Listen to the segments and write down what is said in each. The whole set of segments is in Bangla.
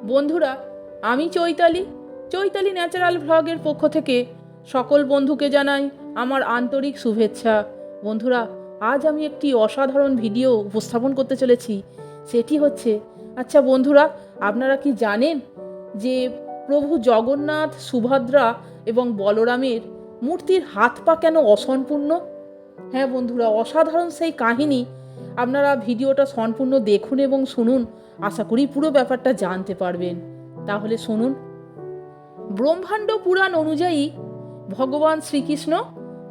বন্ধুরা, আমি চৈতালি ন্যাচারাল ভ্লগের পক্ষ থেকে সকল বন্ধুকে জানাই আমার আন্তরিক শুভেচ্ছা। বন্ধুরা, আজ আমি একটি অসাধারণ ভিডিও উপস্থাপন করতে চলেছি। সেটি হচ্ছে, আচ্ছা বন্ধুরা, আপনারা কি জানেন যে প্রভু জগন্নাথ, সুভদ্রা এবং বলরামের মূর্তির হাত পা কেন অসম্পূর্ণ? হ্যাঁ বন্ধুরা, অসাধারণ সেই কাহিনী। আপনারা ভিডিওটা সম্পূর্ণ দেখুন এবং শুনুন, আশা করি পুরো ব্যাপারটা জানতে পারবেন। তাহলে শুনুন। ব্রহ্মাণ্ড পুরাণ অনুযায়ী ভগবান শ্রীকৃষ্ণ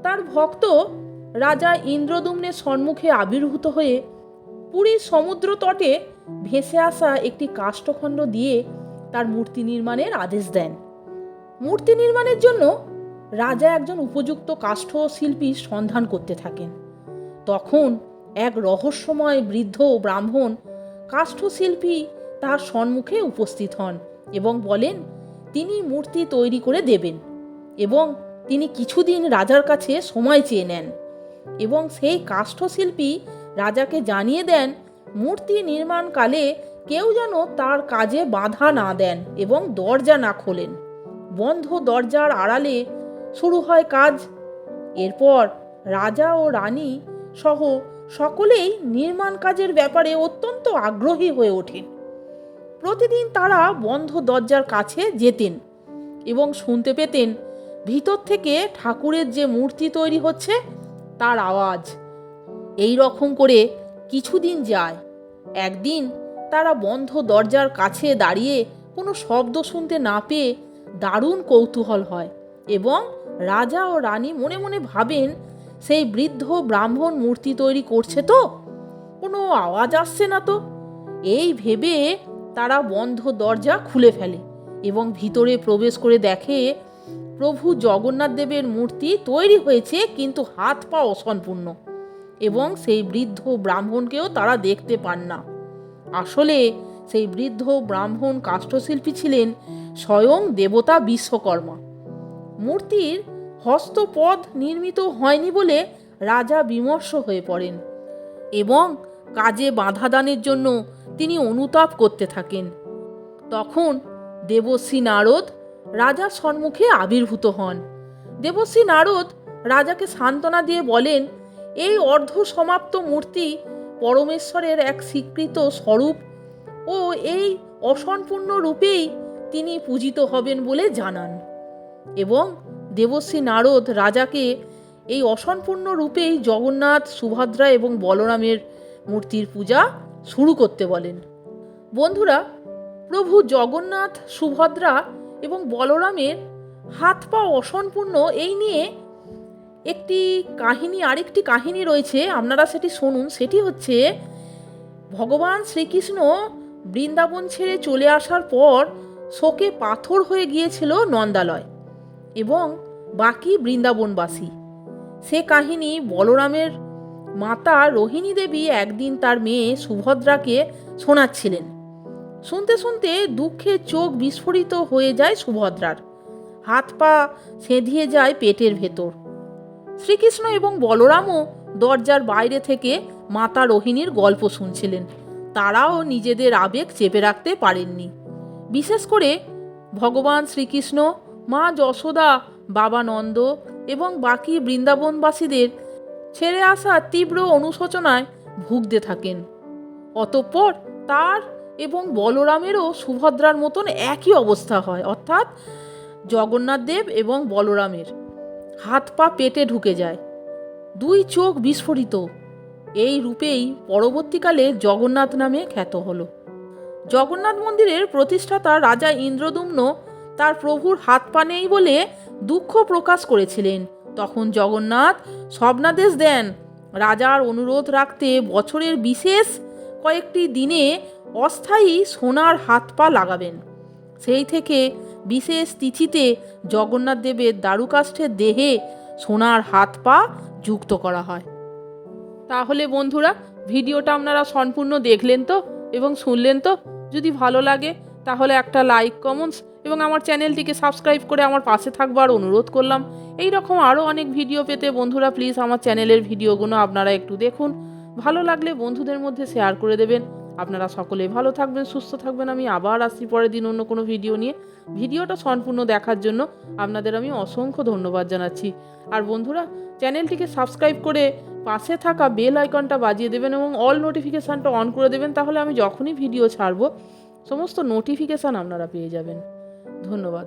তার ভক্ত রাজা ইন্দ্রদ্যুম্নের সম্মুখে আবির্ভূত হয়ে পুরীর সমুদ্র তটে ভেসে আসা একটি কাষ্ঠখণ্ড দিয়ে তার মূর্তি নির্মাণের আদেশ দেন। মূর্তি নির্মাণের জন্য রাজা একজন উপযুক্ত কাষ্ঠশিল্পীর সন্ধান করতে থাকেন। তখন এক রহস্যময় বৃদ্ধ ব্রাহ্মণ কাষ্ঠশিল্পী তার সম্মুখে উপস্থিত হন এবং বলেন তিনি মূর্তি তৈরি করে দেবেন এবং তিনি কিছুদিন রাজার কাছে সময় চেয়ে নেন। এবং সেই কাষ্ঠশিল্পী রাজাকে জানিয়ে দেন মূর্তি নির্মাণকালে কেউ যেন তার কাজে বাধা না দেন এবং দরজা না খোলেন। বন্ধ দরজার আড়ালে শুরু হয় কাজ। এরপর রাজা ও রানী সহ সকলেই নির্মাণ কাজের ব্যাপারে অত্যন্ত আগ্রহী হয়ে ওঠেন। প্রতিদিন তারা বন্ধ দরজার কাছে যেতেন এবং শুনতে পেতেন ভিতর থেকে ঠাকুরের যে মূর্তি তৈরি হচ্ছে তার আওয়াজ। এই রকম করে কিছুদিন যায়। একদিন তারা বন্ধ দরজার কাছে দাঁড়িয়ে কোনো শব্দ শুনতে না পেয়ে দারুণ কৌতূহল হয় এবং রাজা ও রানী মনে মনে ভাবেন সেই বৃদ্ধ ব্রাহ্মণ মূর্তি তৈরি করছে তো, কোনো আওয়াজ আসছে না তো। এই ভেবে তারা বন্ধ দরজা খুলে ফেলে এবং ভিতরে প্রবেশ করে দেখে প্রভু জগন্নাথ দেবের মূর্তি তৈরি হয়েছে, কিন্তু হাত পা অসম্পূর্ণ এবং সেই বৃদ্ধ ব্রাহ্মণকেও তারা দেখতে পান না। আসলে সেই বৃদ্ধ ব্রাহ্মণ কাষ্ঠশিল্পী ছিলেন স্বয়ং দেবতা বিশ্বকর্মা। মূর্তির হস্তপদ নির্মিত হয়নি বলে রাজা বিমর্ষ হয়ে পড়েন এবং কাজে বাধা দানের জন্য তিনি অনুতাপ করতে থাকেন। তখন দেবশ্রী নারদ রাজার সম্মুখে আবির্ভূত হন। দেবশ্রী নারদ রাজাকে সান্ত্বনা দিয়ে বলেন এই অর্ধ সমাপ্ত মূর্তি পরমেশ্বরের এক স্বীকৃত স্বরূপ ও এই অসম্পূর্ণ রূপেই তিনি পূজিত হবেন বলে জানান। এবং দেবশ্রী নারদ রাজাকে এই অসম্পূর্ণ রূপেই জগন্নাথ, সুভদ্রা এবং বলরামের মূর্তির পূজা শুরু করতে বলেন। বন্ধুরা, প্রভু জগন্নাথ, সুভদ্রা এবং বলরামের হাত পা অসম্পূর্ণ এই নিয়ে আরেকটি কাহিনী রয়েছে, আপনারা সেটি শুনুন। সেটি হচ্ছে ভগবান শ্রীকৃষ্ণ বৃন্দাবন ছেড়ে চলে আসার পর শোকে পাথর হয়ে গিয়েছিল নন্দালয় এবং বাকি বৃন্দাবনবাসী। সে কাহিনী বলরামের মাতা রোহিণী দেবী একদিন তার মেয়ে সুভদ্রাকে শোনাচ্ছিলেন। শুনতে শুনতে দুঃখে চোখ বিস্ফোরিত হয়ে যায় সুভদ্রার, হাত পা সেঁধিয়ে যায় পেটের ভেতর। শ্রীকৃষ্ণ এবং বলরামও দরজার বাইরে থেকে মাতা রোহিণীর গল্প শুনছিলেন। তারাও নিজেদের আবেগ চেপে রাখতে পারেননি। বিশেষ করে ভগবান শ্রীকৃষ্ণ, মা যশোদা, বাবা নন্দ এবং বাকি বৃন্দাবনবাসীদের ছেড়ে আসা তীব্র অনুশোচনায় ভুগতে থাকেন। অতঃপর তার এবং বলরামেরও সুভদ্রার মতন একই অবস্থা হয়, অর্থাৎ জগন্নাথ দেব এবং বলরামের হাত পা পেটে ঢুকে যায়, দুই চোখ বিস্ফোরিত। এই রূপেই পরবর্তীকালে জগন্নাথ নামে খ্যাত হল। জগন্নাথ মন্দিরের প্রতিষ্ঠাতা রাজা ইন্দ্রদ্যুম্ন তার প্রভুর হাত পা নেই বলে দুঃখ প্রকাশ করেছিলেন। তখন জগন্নাথ স্বপ্নাদেশ দেন রাজার অনুরোধ রাখতে বছরের বিশেষ কয়েকটি দিনে অস্থায়ী সোনার হাত পা লাগাবেন। সেই থেকে বিশেষ তিথিতে জগন্নাথ দেবের দারুকাষ্ঠের দেহে সোনার হাত পা যুক্ত করা হয়। তাহলে বন্ধুরা, ভিডিওটা আপনারা সম্পূর্ণ দেখলেন তো এবং শুনলেন তো? যদি ভালো লাগে তাহলে একটা লাইক, কমেন্টস এবং আমার চ্যানেলটিকে সাবস্ক্রাইব করে আমার পাশে থাকবার অনুরোধ করলাম। এই রকম আরও অনেক ভিডিও পেতে বন্ধুরা প্লিজ আমার চ্যানেলের ভিডিওগুলো আপনারা একটু দেখুন। ভালো লাগলে বন্ধুদের মধ্যে শেয়ার করে দেবেন। আপনারা সকলে ভালো থাকবেন, সুস্থ থাকবেন। আমি আবার আসছি পরের দিন অন্য কোনো ভিডিও নিয়ে। ভিডিওটা সম্পূর্ণ দেখার জন্য আপনাদের আমি অসংখ্য ধন্যবাদ জানাচ্ছি। আর বন্ধুরা, চ্যানেলটিকে সাবস্ক্রাইব করে পাশে থাকা বেল আইকনটা বাজিয়ে দেবেন এবং অল নোটিফিকেশানটা অন করে দেবেন, তাহলে আমি যখনই ভিডিও ছাড়বো সমস্ত নোটিফিকেশান আপনারা পেয়ে যাবেন। ধন্যবাদ।